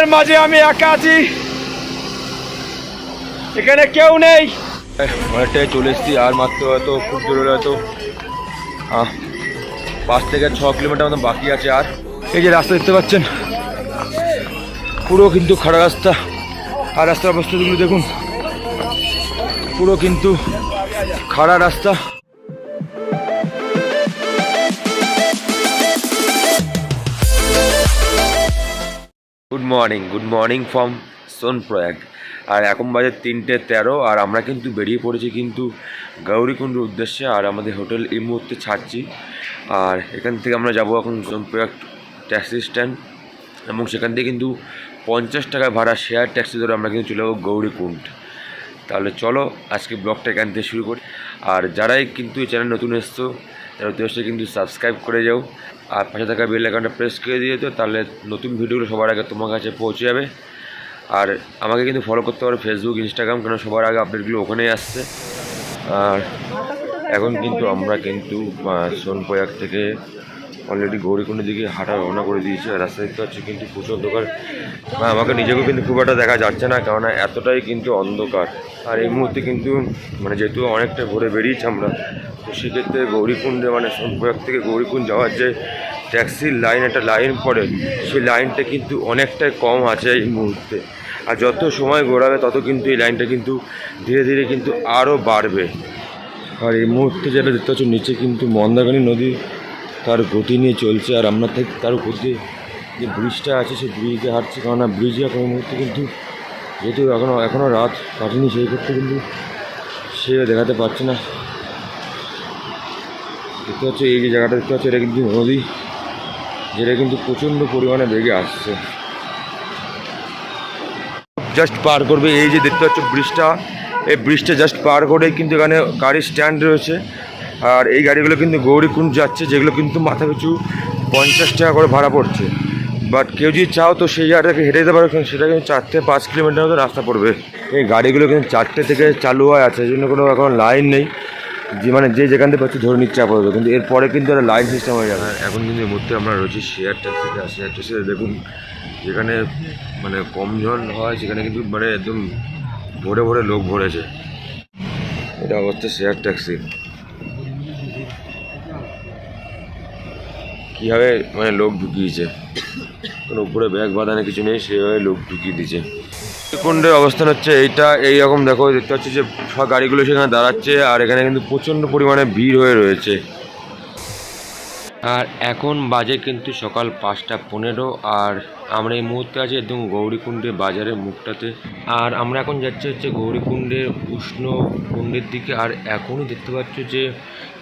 জনের মাঝে আমি একা আছি, এখানে কেউ নেই। অনেকটাই চলে এসেছি, আর মাত্র হয়তো খুব জোরে হয়তো 5 থেকে 6 কিলোমিটার মতো বাকি আছে। আর এই যে রাস্তা দেখতে পাচ্ছেন, পুরো কিন্তু খাড়া রাস্তা, আর রাস্তার অবস্থাগুলো দেখুন, পুরো কিন্তু খাড়া রাস্তা। Good morning from Sonprayag. আর এখন বাজে 3:13, আর আমরা কিন্তু বেরিয়ে পড়েছি কিন্তু গৌরীকুণ্ডের উদ্দেশ্যে। আর আমাদের হোটেল এই মুহূর্তে ছাড়ছি, আর এখান থেকে আমরা যাব এখন সোনপ্রয়াগ ট্যাক্সি স্ট্যান্ড, এবং সেখান থেকে কিন্তু 50 টাকা ভাড়া শেয়ার ট্যাক্সি ধরে আমরা কিন্তু চলে যাবো গৌরীকুণ্ড। তাহলে চলো আজকে ব্লগটা এখান থেকে শুরু করি। আর যারাই কিন্তু এই চ্যানেল নতুন এসছো তারা অবশ্যই কিন্তু সাবস্ক্রাইব করে যাও, আর পাশে থাকা বেল আইকনটা প্রেস করে দিয়ে তো, তাহলে নতুন ভিডিওগুলো সবার আগে তোমার কাছে পৌঁছে যাবে। আর আমাকে কিন্তু ফলো করতে পারো ফেসবুক, ইনস্টাগ্রাম, কারণ সবার আগে আপডেটগুলো ওখানেই আসছে। আর এখন কিন্তু আমরা কিন্তু সোনপ্রয়াগ থেকে অলরেডি গৌরীকুণ্ডের দিকে হাঁটা রওনা করে দিয়েছি। আর রাস্তা দেখতে পাচ্ছি কিন্তু প্রচুর অন্ধকার, আমাকে নিজেকেও কিন্তু খুব একটা দেখা যাচ্ছে না, কেননা এতটাই কিন্তু অন্ধকার। আর এই মুহূর্তে কিন্তু যেহেতু অনেকটা ঘুরে বেরিয়েছি আমরা, তো সেক্ষেত্রে গৌরীকুণ্ডে সোনপ্রয়াগ থেকে গৌরীকুণ্ড যাওয়ার যে ট্যাক্সির লাইন, একটা লাইন পড়ে, সেই লাইনটা কিন্তু অনেকটাই কম আছে এই মুহূর্তে। আর যত সময় ঘোরাবে তত কিন্তু এই লাইনটা কিন্তু ধীরে ধীরে কিন্তু আরও বাড়বে। আর এই মুহূর্তে যেটা দেখতে পাচ্ছি, নিচে কিন্তু মন্দাকিনী নদী তার গতি নিয়ে চলছে, আর আমরা ঠিক তার গতি যে ব্রিজটা আছে সেই ব্রিজে হাঁটছি, কেননা ব্রিজে এখন এই মুহূর্তে কিন্তু যেহেতু এখনও রাত কাটেনি, সেই ক্ষেত্রে কিন্তু সে দেখাতে পারছে না। দেখতে পাচ্ছি এই যে জায়গাটা দেখতে পাচ্ছি, এটা কিন্তু নদী, যেটা কিন্তু প্রচণ্ড পরিমাণে বেগে আসছে, জাস্ট পার করবে। এই যে দেখতে পাচ্ছ ব্রিজটা, এই ব্রিজটা জাস্ট পার করেই কিন্তু এখানে গাড়ির স্ট্যান্ড রয়েছে। আর এই গাড়িগুলো কিন্তু গৌরীকুণ্ড যাচ্ছে, যেগুলো কিন্তু মাথা পিছু 50 টাকা করে ভাড়া পড়ছে। বাট কেউ যদি চাও তো সেই জায়গাটাকে হেঁটে যেতে পারো, সেটা কিন্তু 4 থেকে 5 কিলোমিটার মতো রাস্তা পড়বে। এই গাড়িগুলো কিন্তু 4টে থেকে চালু হয় আছে, এই জন্য কোনো এখন লাইন নেই, যে যেখান থেকে পাচ্ছি ধরে নিচ্ছে আপাতত, কিন্তু এরপরে কিন্তু একটা লাইন সিস্টেম হয়ে যাবে। এখন কিন্তু এই মুহূর্তে আমরা রয়েছি শেয়ার ট্যাক্সিতে। শেয়ার ট্যাক্সিতে দেখুন, যেখানে কম জন হয় সেখানে কিন্তু একদম ভরে ভরে লোক ভরেছে। এটা অবস্থা শেয়ার ট্যাক্সি, কীভাবে লোক ঢুকিয়েছে, কোনো উপরে ব্যাগ বাঁধানো কিছু নেই, সেভাবে লোক ঢুকিয়ে দিয়েছে। গৌরীকুণ্ডের অবস্থান হচ্ছে এইরকম, দেখো দেখতে পাচ্ছি যে সব গাড়িগুলো সেখানে দাঁড়াচ্ছে, আর এখানে কিন্তু প্রচণ্ড পরিমাণে ভিড় হয়ে রয়েছে। আর এখন বাজে কিন্তু সকাল 5:15, আর আমরা এই মুহূর্তে আছি একদম গৌরীকুণ্ডের বাজারের মুখটাতে। আর আমরা এখন যাচ্ছি হচ্ছে গৌরীকুণ্ডের উষ্ণ কুণ্ডের দিকে। আর এখনই দেখতে পাচ্ছ যে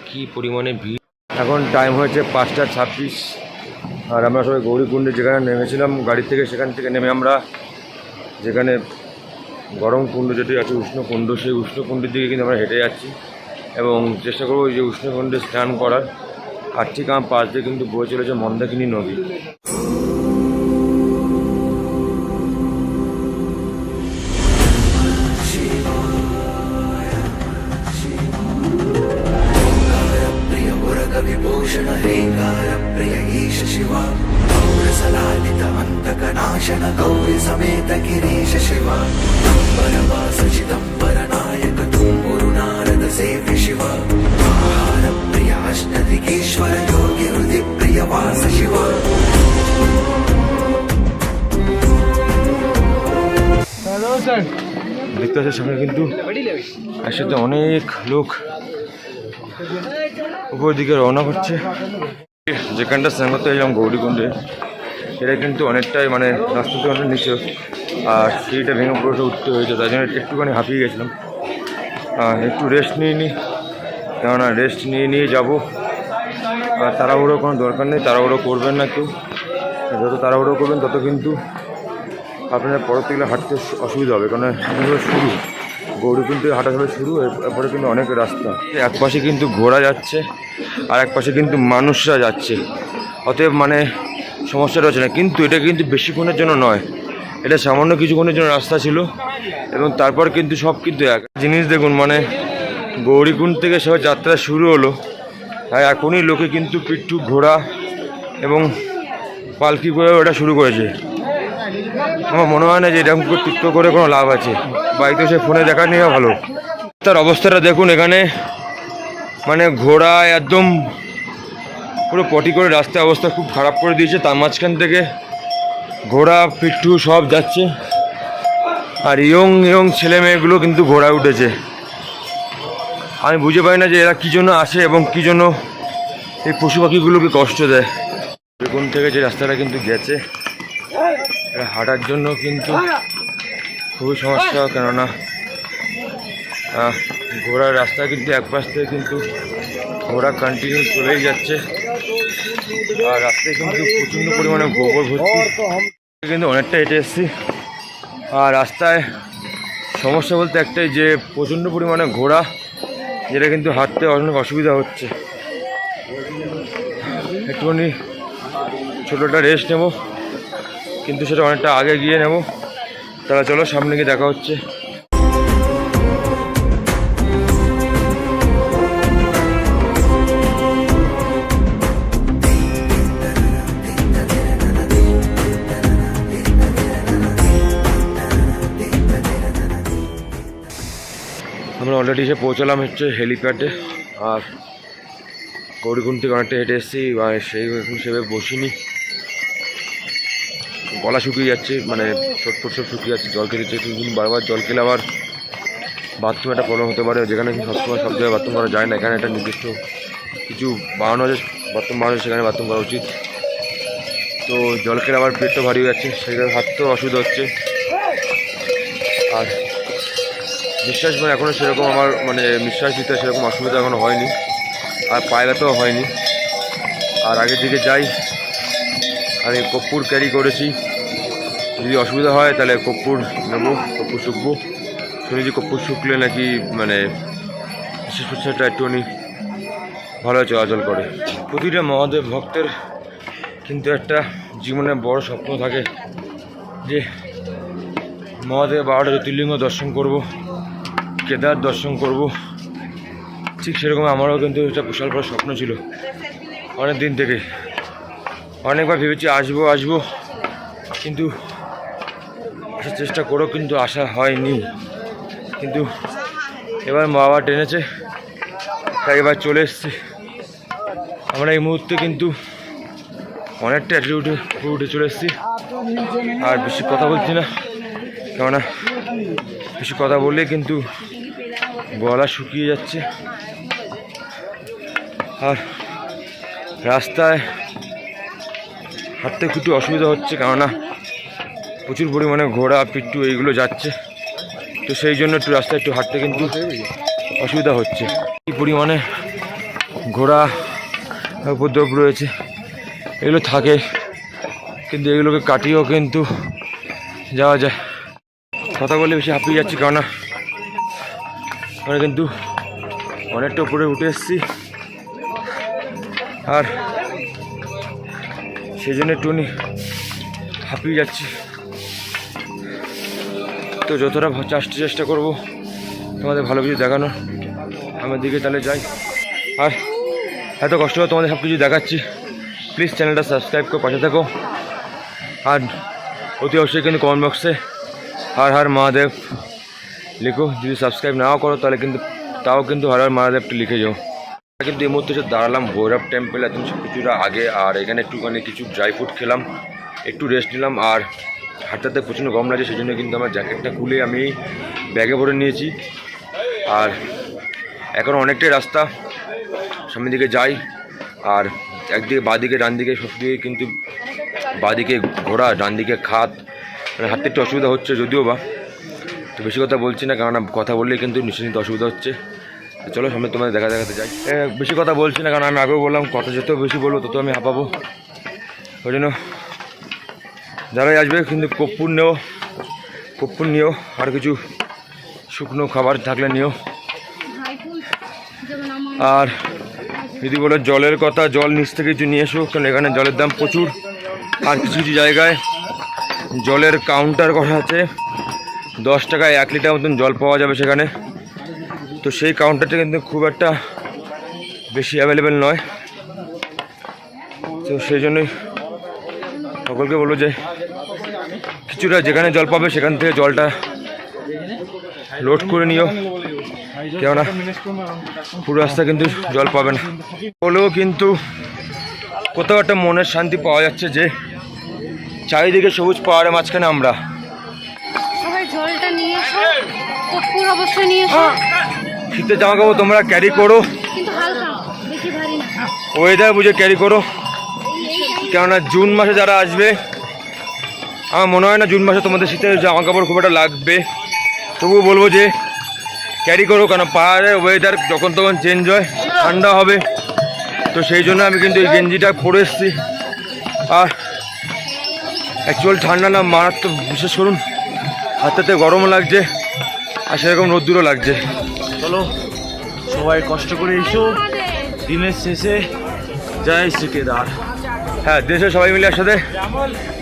কি পরিমাণে ভিড়। এখন টাইম হয়েছে 5:26, আর আমরা সবাই গৌরীকুণ্ডে যেখানে নেমেছিলাম গাড়ি থেকে, সেখান থেকে নেমে আমরা যেখানে গরম কুণ্ড যেটি আছে উষ্ণকুণ্ড, সেই উষ্ণকুণ্ডের দিকে কিন্তু আমরা হেঁটে যাচ্ছি, এবং চেষ্টা করবো যে উষ্ণকুণ্ডে স্নান করার। আর ঠিক আমার পাশ দিয়ে কিন্তু বয়ে চলেছে মন্দাকিনী নদী। गौरी समेत गिरीश शिवा वरवास चिदंबर नायक तुम गुरु नारद सेव्य शिवा आहार प्रिय अष्टदिकेश्वर योगी हृदय प्रिय वास शिवा। দেখতে পাচ্ছি সামনে কিন্তু একসাথে অনেক লোক উপর দিকে রওনা করছে। যেখানটা স্নান করতে এলাম গৌরীকুণ্ডে, সেটা কিন্তু অনেকটাই রাস্তা থেকে অনেক নিচে, আর সিঁড়িটা ভেঙে পুরোটা উঠতে হয়েছে, তাই জন্য একটুখানি হাঁপিয়ে গেছিলাম। একটু রেস্ট নিয়ে নিই, কেননা রেস্ট নিয়ে যাবো। আর তাড়াহুড়ো কোনো দরকার নেই, তাড়াহুড়ো করবেন না কেউ, যত তাড়াহুড়ো করবেন তত কিন্তু আপনার পরের থেকে হাঁটতে অসুবিধা হবে, কারণ শুরু গৌরীকুণ্ড থেকে হাঁটা হলে শুরু, এরপরে কিন্তু অনেক রাস্তা। এক পাশে কিন্তু ঘোড়া যাচ্ছে, আর এক পাশে কিন্তু মানুষরা যাচ্ছে, অতএব সমস্যাটা হচ্ছে না। কিন্তু এটা কিন্তু বেশিক্ষণের জন্য নয়, এটা সামান্য কিছুক্ষণের জন্য রাস্তা ছিল, এবং তারপর কিন্তু সব কিন্তু এক জিনিস। দেখুন গৌরীকুণ্ড থেকে সব যাত্রা শুরু হলো, আর এখনই লোকে কিন্তু পিঠু ঘোড়া এবং পালকি করে ওটা শুরু করেছে। আমার মনে হয় না যে এরকম টিকটক করে কোনো লাভ আছে, বাড়িতে সে ফোনে দেখা নেওয়া ভালো। তার অবস্থাটা দেখুন, এখানে মানে ঘোড়া একদম পুরো পটি করে রাস্তার অবস্থা খুব খারাপ করে দিয়েছে। তার মাঝখান থেকে ঘোড়া পিট্টু সব যাচ্ছে, আর ইয়ং ইয়ং ছেলে মেয়েগুলো কিন্তু ঘোড়ায় উঠেছে। আমি বুঝে পাই না যে এরা কী জন্য আসে এবং কী জন্য এই পশু পাখিগুলোকে কষ্ট দেয়। কোন থেকে যে রাস্তাটা কিন্তু গেছে, এটা হাঁটার জন্য কিন্তু খুবই সমস্যা, কেননা ঘোড়ার রাস্তা কিন্তু এক পাশ থেকে কিন্তু ঘোড়া কন্টিনিউ চলেই যাচ্ছে, আর রাস্তায় কিন্তু প্রচণ্ড পরিমাণে গোবর ভর্তি, কিন্তু অনেকটা হেঁটে এসেছি। আর রাস্তায় সমস্যা বলতে একটাই, যে প্রচণ্ড পরিমাণে ঘোড়া, যেটা কিন্তু হাঁটতে অনেক অসুবিধা হচ্ছে। একটুখানি ছোটোটা রেস্ট নেব, কিন্তু সেটা অনেকটা আগে গিয়ে নেব। তাহলে চলো সামনে গিয়ে দেখা হচ্ছে। আমরা অলরেডি এসে পৌঁছালাম হচ্ছে হেলিপ্যাডে, আর গৌরীকুণ্ড থেকে অনেকটা হেঁটে এসেছি, আর সেই এখন সেভাবে বসিনি, গলা শুকিয়ে যাচ্ছে, মানে ছোট্ট সব শুকিয়ে যাচ্ছে। জল খেতে চাইছি, বারবার জল খেলে আবার বাথরুম একটা প্রবলেম হতে পারে, যেখানে সবসময় সব জায়গায় বাথরুম করা যায় না। এখানে একটা নির্দিষ্ট কিছু বানানো আছে, বাথরুম বানানো, সেখানে বাথরুম করা উচিত। তো জল খেলে আবার পেটটা ভারী হয়ে যাচ্ছে, সেখানে হাঁটতেও অসুবিধা হচ্ছে। আর নিঃশ্বাস মানে এখনও সেরকম আমার মানে নিঃশ্বাস দিতে সেরকম অসুবিধা এখনও হয়নি, আর পায়ে ব্যথাও হয়নি। আর আগের দিকে যাই, আমি কর্পূর ক্যারি করেছি, যদি অসুবিধা হয় তাহলে কর্পূর নেবো, কর্পূর শুকবো। শুনেছি কর্পূর শুকলে নাকি মানে নিঃশ্বাস প্রশ্বাসটা একটুখানি ভালো চলাচল করে। প্রতিটা মহাদেব ভক্তের কিন্তু একটা জীবনে বড় স্বপ্ন থাকে যে মহাদেব 12টা জ্যোতির্লিঙ্গ দর্শন করব, কেদার দর্শন করব। ঠিক সেরকম আমারও কিন্তু একটা বিশাল বড় স্বপ্ন ছিল অনেক দিন থেকে। অনেকবার ভেবেছি আসবো, কিন্তু আসার চেষ্টা করেও কিন্তু আসা হয়নি। কিন্তু এবার মা বাবা টেনেছে, তাই এবার চলে এসেছি। আমরা এই মুহূর্তে কিন্তু অনেকটা অ্যাটিটিউডে উঠে চলে এসেছি, আর বেশি কথা বলছি না, কেননা বেশি কথা বললে কিন্তু গলা শুকিয়ে যাচ্ছে। আর রাস্তায় হাঁটতে একটু অসুবিধা হচ্ছে, কেননা প্রচুর পরিমাণে ঘোড়া পিট্টু এইগুলো যাচ্ছে, তো সেই জন্য একটু রাস্তায় একটু হাঁটতে কিন্তু অসুবিধা হচ্ছে। এই পরিমাণে ঘোড়া উপদ্রব রয়েছে, এগুলো থাকে, কিন্তু এগুলোকে কাটিয়েও কিন্তু যাওয়া যায়। কথা বলে বেশি হাঁপিয়ে যাচ্ছি, কেননা আমরা কিন্তু অনেকটা উপরে উঠে এসেছি, আর সেই জন্য একটুখানি হাঁপিয়ে যাচ্ছি। তো যতটা চেষ্টা করবো তোমাদের ভালো কিছু দেখানোর, আমার দিকে তাহলে যাই। আর এত কষ্ট করে তোমাদের সব কিছু দেখাচ্ছি, প্লিজ চ্যানেলটা সাবস্ক্রাইব করে পাশে থাকো। আর অতি অবশ্যই কিন্তু কমেন্ট বক্সে হর হর মহাদেব লিখো। যদি সাবস্ক্রাইব নাও করো তাহলে কিন্তু তাও কিন্তু হর হর মহাদেবটা লিখে যাও। কিন্তু এই মুহূর্তে এসে দাঁড়ালাম ভৈরব টেম্পল, এখন কিছুটা আগে। আর এখানে একটুখানি কিছু ড্রাই ফ্রুট খেলাম, একটু রেস্ট নিলাম। আর হাঁটতে প্রচণ্ড গরম লাগছে, সেই জন্য কিন্তু আমার জ্যাকেটটা খুলে আমি ব্যাগে ভরে নিয়েছি। আর এখন অনেকটাই রাস্তা, সামনের দিকে যাই। আর একদিকে বাঁদিকে ডান দিকে সব দিকে কিন্তু বাঁদিকে ঘোড়া, ডান দিকে খাত, মানে হাঁটতে একটু অসুবিধা হচ্ছে যদিও বা। তো বেশি কথা বলছি না, কারণ কথা বললেই কিন্তু নিশ্চিন্ত অসুবিধা হচ্ছে। চলো সামনে তোমাদের দেখাতে যাই। বেশি কথা বলছি না, কারণ আমি আগেও বললাম কথা যত বেশি বলবো তত আমি হাঁপাবো। ওই জন্য যারাই আসবে কিন্তু কর্পূর নিও, আর কিছু শুকনো খাবার থাকলে নিও। আর যদি বলে জলের কথা, জল নিচ থেকে কিছু নিয়ে এসো, কারণ এখানে জলের দাম প্রচুর। আর কিছু কিছু জায়গায় জলের কাউন্টার করা আছে, 10 টাকায় 1 লিটার মতন জল পাওয়া যাবে সেখানে। তো সেই কাউন্টারটা কিন্তু খুব একটা বেশি অ্যাভেলেবেল নয়, তো সেই জন্যই সকলকে বলবো যে কিছু পিচ্চুরা যেখানে জল পাবে সেখান থেকে জলটা লোড করে নিও, কেননা পুরো রাস্তা কিন্তু জল পাবে না। হলেও কিন্তু কোথাও একটা মনের শান্তি পাওয়া যাচ্ছে যে চারিদিকে সবুজ পাহাড়ের মাঝখানে আমরা। সবাই জলটা নিয়ে এসো, কর্পূর অবশ্যই নিয়ে এসো, শীতের জামা কাপড় তোমরা ক্যারি করো, কিন্তু হালকা, বেশি ভারী না। ওয়েদার বুঝে ক্যারি করো, কেননা জুন মাসে যারা আসবে আমার মনে হয় না জুন মাসে তোমাদের শীতের জামা কাপড় খুব একটা লাগবে। তবুও বলবো যে ক্যারি করো, কারণ পাহাড়ের ওয়েদার যখন তখন চেঞ্জ হয়, ঠান্ডা হবে। তো সেই জন্য আমি কিন্তু এই গেঞ্জিটা পরে এসেছি। আর অ্যাকচুয়াল ঠান্ডা না, মারাত্মক, বিশেষ করুন হাতে গরমও লাগছে আর সেরকম রোদ্দুরও লাগছে। চলো সবাই কষ্ট করে এসো, দিনের শেষে জয় শ্রী কেদার। হ্যাঁ, দেশে সবাই মিলে একসাথে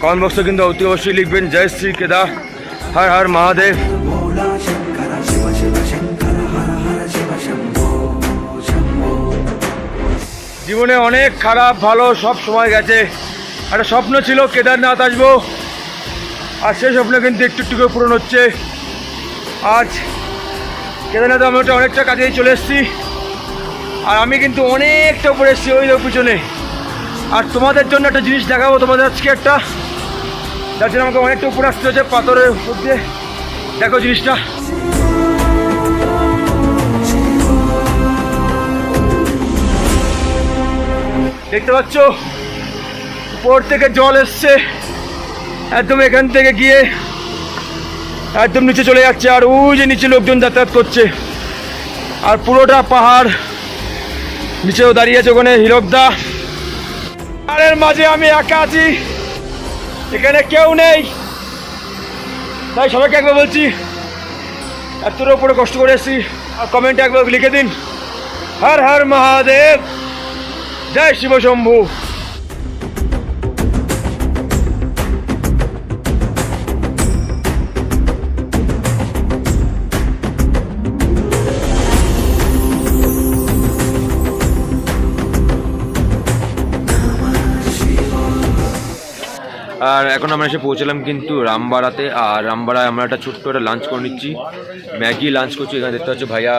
কমেন্ট বক্সে কিন্তু অতি অবশ্যই লিখবেন জয় শ্রী কেদার, হর হর মহাদেব। भोला शंकर शिव शिव शंकर हर हर शिव शंभो शंभो। জীবনে অনেক খারাপ ভালো সব সময় গেছে, একটা স্বপ্ন ছিল কেদারনাথ আসবো, আর সেই স্বপ্ন কিন্তু একটু একটু করে পূরণ হচ্ছে। আজ কেদারনাথ আমি অনেকটা কাছেই চলে এসেছি, আর আমি কিন্তু অনেকটা উপরে এসেছি ওই পিছনে। আর তোমাদের জন্য একটা জিনিস দেখাবো তোমাদের আজকে, একটা যার জন্য আমাকে অনেকটা উপরে আসতে হচ্ছে পাথরের উপর দিয়ে। দেখো জিনিসটা, দেখতে পাচ্ছ উপর থেকে জল এসছে, একদম এখান থেকে গিয়ে একদম নিচে চলে যাচ্ছে। আর ওই যে নিচে লোকজন যাতায়াত করছে, আর পুরোটা পাহাড় নিচেও দাঁড়িয়ে আছে ওখানে হিরকদা। পাহাড়ের মাঝে আমি একা আছি, এখানে কেউ নেই, তাই সবাইকে একবার বলছি এতটার উপরে কষ্ট করে এসেছি। আর কমেন্টে একবার লিখে দিন হর হর মহাদেব, জয় শিব শম্ভু। আর এখন আমরা এসে পৌঁছলাম কিন্তু রামবাড়াতে। আর রামবাড়ায় আমরা একটা ছোট্ট একটা লাঞ্চ করে নিচ্ছি, ম্যাগি লাঞ্চ করছি। এখানে দেখতে পাচ্ছি ভাইয়া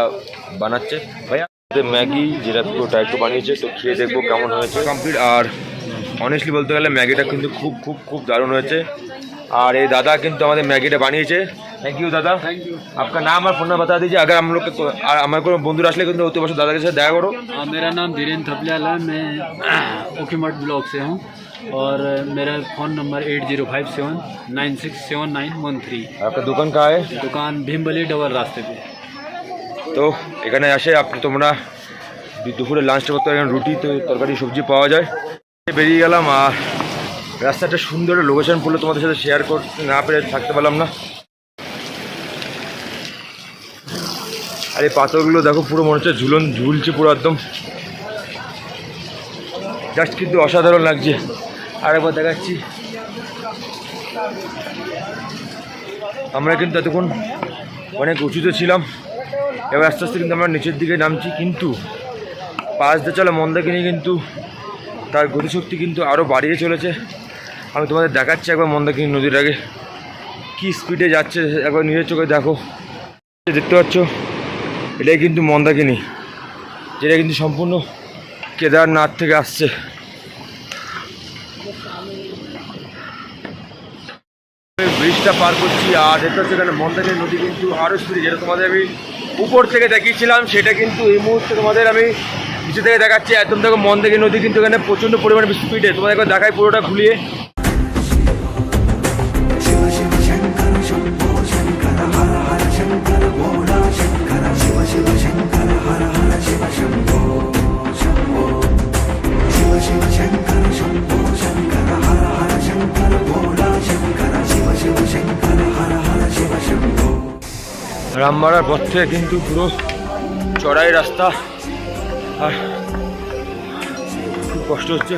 বানাচ্ছে, ভাইয়া ম্যাগি যেটা পুরোটা একটু বানিয়েছে, তো খেয়ে দেখবো কেমন হয়েছে কমপ্লিট। আর অনেস্টলি বলতে গেলে ম্যাগিটা কিন্তু খুব খুব খুব দারুণ হয়েছে। আর এই দাদা কিন্তু আমাদের ম্যাগিটা বানিয়েছে, थैंक यू दादा, थैंक यू। आपका नाम और फोन नंबर बता दीजिए, अगर हम लोग हमारे को बंधु আসলে কিন্তু অতি অবশ্যই দাদার সাথে দেখা করো। मेरा नाम धीरेन्द्र थपलियाल है, मैं ओखीमठ ब्लॉक से हूँ और मेरा फ़ोन नंबर 8057967913। आपका दुकान कहाँ है? दुकान भीमबली डबल रास्ते पे। তো এখানে আসে তোমরা দুপুরে লাঞ্চটা করতে, এখানে রুটি তো তরকারি সবজি পাওয়া যায়। বেরিয়ে গেলাম, আর রাস্তাটা সুন্দর লোকেশন পড়লো, তোমাদের সাথে শেয়ার করতে না পেরে থাকতে পারলাম না। আর এই পাথরগুলো দেখো, পুরো মনে হচ্ছে ঝুলছে পুরো একদম, জাস্ট কিন্তু অসাধারণ লাগছে। আরেকবার দেখাচ্ছি, আমরা কিন্তু এতক্ষণ অনেক উঁচুতে ছিলাম, এবার আস্তে আস্তে কিন্তু আমরা নিচের দিকে নামছি। কিন্তু পাশ দিয়ে চলে মন্দাকিনী কিন্তু তার গতিশক্তি কিন্তু আরও বাড়িয়ে চলেছে। আমি তোমাদের দেখাচ্ছি একবার মন্দাকিনী নদীর আগে কী স্পিডে যাচ্ছে, একবার নিজের চোখে দেখো। দেখতে পাচ্ছ, এটাই কিন্তু মন্দাকিনী, যেটা কিন্তু সম্পূর্ণ কেদারনাথ থেকে আসছে। ব্রিজটা পার করছি, আর দেখতে পাচ্ছি এখানে মন্দাকিনী নদী কিন্তু আরও স্পিডে, যেটা তোমাদের আমি উপর থেকে দেখিয়েছিলাম সেটা কিন্তু এই মুহূর্তে তোমাদের আমি নিচে থেকে দেখাচ্ছি। একদম দেখো মন্দাকিনী নদী কিন্তু এখানে প্রচণ্ড পরিমাণে স্পিডে, তোমাদের একবার দেখাই পুরোটা ঘুরিয়ে। शिव शिव शंकर शंभो शंकर हर हर शंकर भोला शंकर शिव शिव शंकर हर हर शिव शंभो शंभो। शिव शिव शंकर शंभो शंकर हर हर शंकर भोला शंकर शिव शिव शंकर हर हर शिव शंभो। রামবাড়ার পথ থেকে কিন্তু পুরো চড়াই রাস্তা, আর খুব কষ্ট হচ্ছে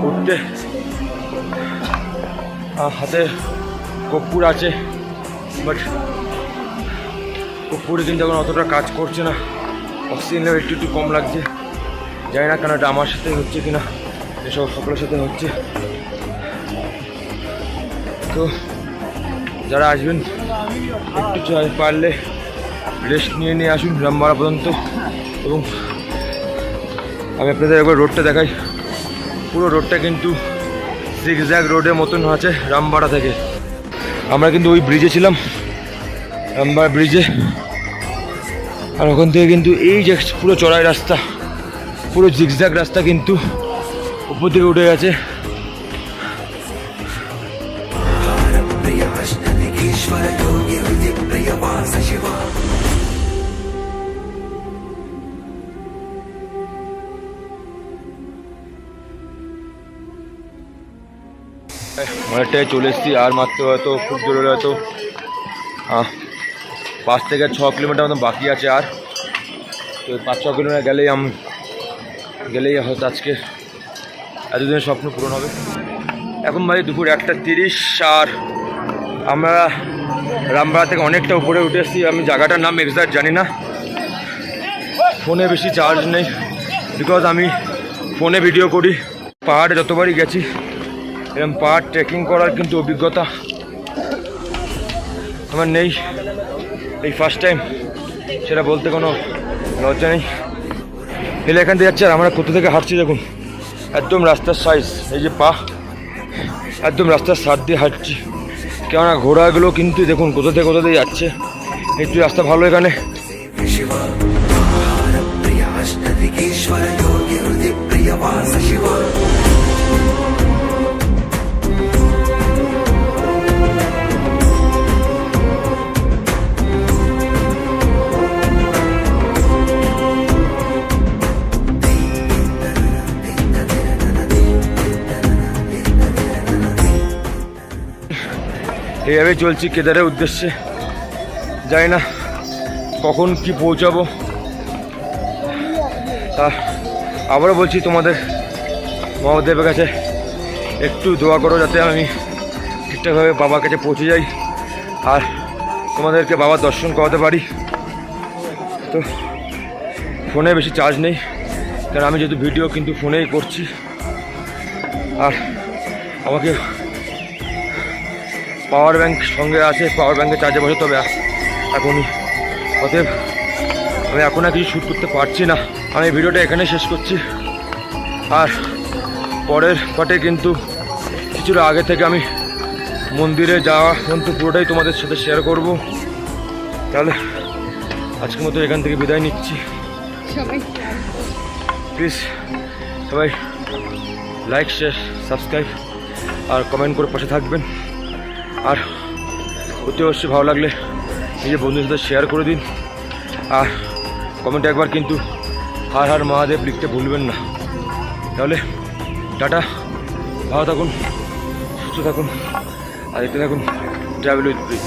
উঠতে। হাতে কর্পূর আছে, বাট কর্পূরে কিন্তু এখন অতটা কাজ করছে না, অক্সিজেন লেভেল একটু একটু কম লাগছে। জানি না কেন এটা আমার সাথে হচ্ছে কিনা, এসব সকলের সাথে হচ্ছে। তো যারা আসবেন একটু পারলে রেস্ট নিয়ে আসুন রামবাড়া পর্যন্ত। এবং আমি আপনাদের একবার রোডটা দেখাই। পুরো রোডটা কিন্তু জিগজ্যাগ রোডের মতন আছে রামবাড়া থেকে। আমরা কিন্তু ওই ব্রিজে ছিলাম, রামবাড়া ব্রিজে, আর ওখান থেকে কিন্তু এই যে পুরো চড়াই রাস্তা, পুরো জিগজ্যাগ রাস্তা কিন্তু উপর দিকে উঠে গেছে। प्रियाष्टदिगीश्वर योगी हृदि प्रियवास शिवा। অনেকটাই চলে এসেছি, আর মাত্র হয়তো খুব জোরে হয়তো 5 থেকে 6 কিলোমিটার মতো বাকি আছে। আর তো 5-6 কিলোমিটার গেলেই হয়তো আজকে এতদিনের স্বপ্ন পূরণ হবে। এখন বাজে দুপুর 1:30, আর আমরা রামবাড়া থেকে অনেকটা উপরে উঠে এসেছি। আমি জায়গাটার নাম এক্সাক্ট জানি না, ফোনে বেশি চার্জ নেই, বিকজ আমি ফোনে ভিডিও করি। পাহাড়ে যতবারই গেছি এরকম পাহাড় ট্রেকিং করার কিন্তু অভিজ্ঞতা আমার নেই, এই ফার্স্ট টাইম, সেটা বলতে কোনো লজ্জা নেই। এলে এখান থেকে যাচ্ছে, আর আমরা কোথা থেকে হাঁটছি দেখুন, একদম রাস্তার সাইজ, এই যে পা একদম রাস্তার সাইড দিয়ে হাঁটছি। কেননা ঘোড়াগুলো কিন্তু দেখুন কোথা থেকে যাচ্ছে, একটু রাস্তা ভালো এখানে। शिवा प्रियाष्टदिगीश्वर योगी हृदि प्रियवास शिवा। এইভাবে চলছি কেদারের উদ্দেশ্যে, জানি না কখন কি পৌঁছাবো। আবারও বলছি তোমাদের মহাদেবের কাছে একটু দোয়া করো যাতে আমি ঠিকঠাকভাবে বাবার কাছে পৌঁছে যাই আর তোমাদেরকে বাবার দর্শন করাতে পারি। তো ফোনে বেশি চার্জ নেই, কারণ আমি যেহেতু ভিডিও কিন্তু ফোনেই করছি, আর আমাকে পাওয়ার ব্যাংক সঙ্গে আছে, পাওয়ার ব্যাংকে চার্জে বসে। তবে এখনই অতএব আমি এখন আর কিছু শ্যুট করতে পারছি না। আমি ভিডিওটা এখানে শেষ করছি, আর পরের পার্টে কিন্তু কিছুটা আগে থেকে আমি মন্দিরে যাওয়া কিন্তু পুরোটাই তোমাদের সাথে শেয়ার করব। তাহলে আজকের মতো এখান থেকে বিদায় নিচ্ছি। প্লিজ সবাই লাইক, শেয়ার, সাবস্ক্রাইব আর কমেন্ট করে পাশে থাকবেন। আর অতি অবশ্যই ভালো লাগলে নিজের বন্ধুদের সাথে শেয়ার করে দিন, আর কমেন্টে একবার কিন্তু হর হর মহাদেব লিখতে ভুলবেন না। তাহলে টাটা, ভালো থাকুন, সুস্থ থাকুন, আর এতে থাকুন ট্রাভেল উইথ ব্রিজ।